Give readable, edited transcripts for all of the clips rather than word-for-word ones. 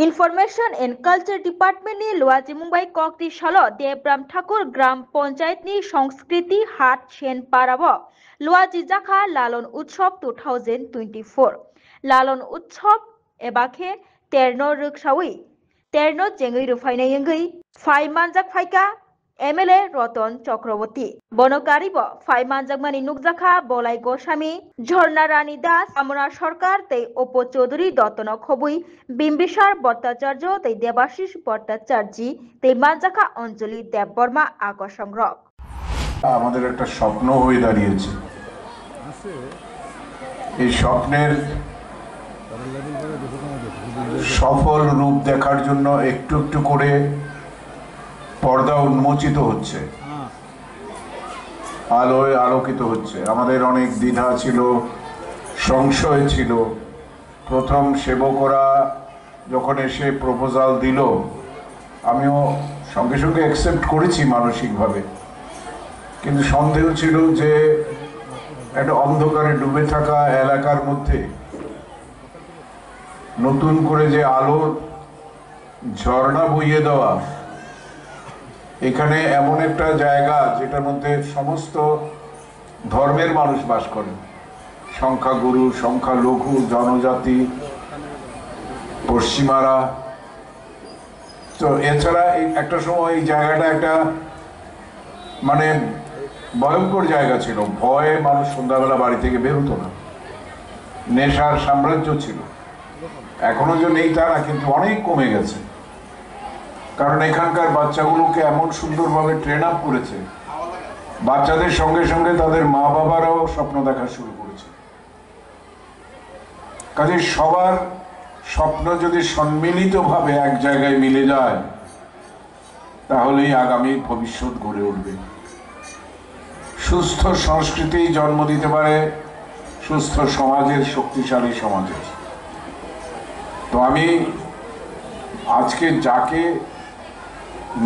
Information and culture department नि लुआजी मुंबई कक्ति सालो देवराम ठाकुर ग्राम पंचायत नि संस्कृति हाट सेन पाराब लुआजी जाखा लालन उत्सव 2024 लालन उत्सव एबाखे तेरनो रक्सावी तेरनो जेंगै रुफाइनाय यंगै फाइ मानजाक फाइका एमएलए रतन चक्रवर्ती बनकारिब फाइ मानजाकमानि नुकजाखा बलाई गोस्वामी झरना रानी दास आमना सरकार तै ओपो चौधुरी दत्तन खबुई बिम्बिसार भट्टाचार्य तै देबाशिष भट्टाचार्य तै मानजाखा अंजलि देवबर्मा आग संग्रह আমাদের একটা স্বপ্ন হয়ে দাঁড়িয়েছে। এই স্বপ্নের সফল রূপ দেখার জন্য একটু একটু করে পর্দা উন্মোচিত হচ্ছে, আলোয় আলোকিত হচ্ছে। আমাদের অনেক দ্বিধা ছিল, সংশয় ছিল। প্রথম সেবকরা যখন এসে প্রপোজাল দিল, আমিও সঙ্গে সঙ্গে অ্যাকসেপ্ট করেছি মানসিকভাবে, কিন্তু সন্দেহ ছিল যে একটা অন্ধকারে ডুবে থাকা এলাকার মধ্যে নতুন করে যে আলোর ঝর্ণা বইয়ে দেওয়া, এখানে এমন একটা জায়গা যেটার মধ্যে সমস্ত ধর্মের মানুষ বাস করেন, সংখ্যাগুরু, সংখ্যালঘু, জনজাতি, পশ্চিমারা। তো এছাড়া একটা সময় এই জায়গাটা একটা মানে ভয়ঙ্কর জায়গা ছিল। ভয়ে মানুষ সন্ধ্যাবেলা বাড়ি থেকে বেরোতো না, নেশার সাম্রাজ্য ছিল। এখনো যে নেই তা না, কিন্তু অনেক কমে গেছে, কারণ এখানকার বাচ্চাগুলোকে এমন সুন্দরভাবে ট্রেন আপ করেছে, বাচ্চাদের সঙ্গে সঙ্গে তাদের মা বাবারাও স্বপ্ন দেখা শুরু করেছে। কাজে সবার স্বপ্ন যদি সম্মিলিতভাবে এক জায়গায় মিলে যায়, তাহলেই আগামী ভবিষ্যৎ গড়ে উঠবে। সুস্থ সংস্কৃতি জন্ম দিতে পারে সুস্থ সমাজের, শক্তিশালী সমাজের। তো আমি আজকে যাকে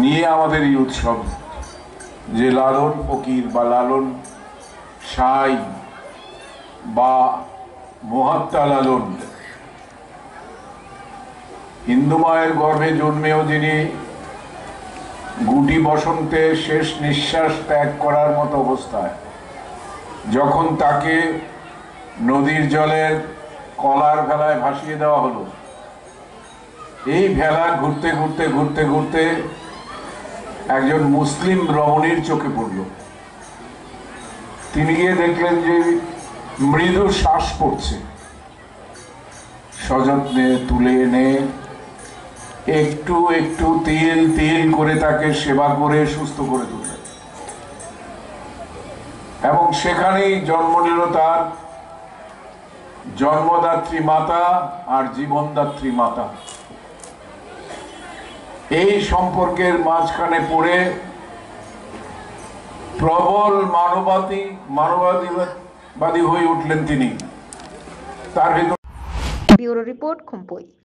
নিয়ে আমাদের এই উৎসব, যে লালন ফকির বা লালন সাই বা মহাত্মা লালন, হিন্দু মায়ের গর্ভে জন্মেও যিনি গুটি বসন্তে শেষ নিঃশ্বাস ত্যাগ করার মতো অবস্থায়, যখন তাকে নদীর জলের কলার ভেলায় ভাসিয়ে দেওয়া হলো, এই ভেলা ঘুরতে ঘুরতে ঘুরতে ঘুরতে একজন মুসলিম রমণীর চোখে পড়ল। তিনি গিয়ে দেখলেন যে মৃদু শ্বাস পড়ছে, সযত্নে তুলে এনে একটু একটু তিল তিল করে তাকে সেবা করে সুস্থ করে তুললেন, এবং সেখানেই জন্ম নিল তার জন্মদাত্রী মাতা আর জীবনদাত্রী মাতা। এই সম্পর্কের মাঝখানে পড়ে প্রবল মানবতাবাদী হয়ে উঠলেন তিনি। তার ভিতর ব্যুরো রিপোর্ট খুমপুই।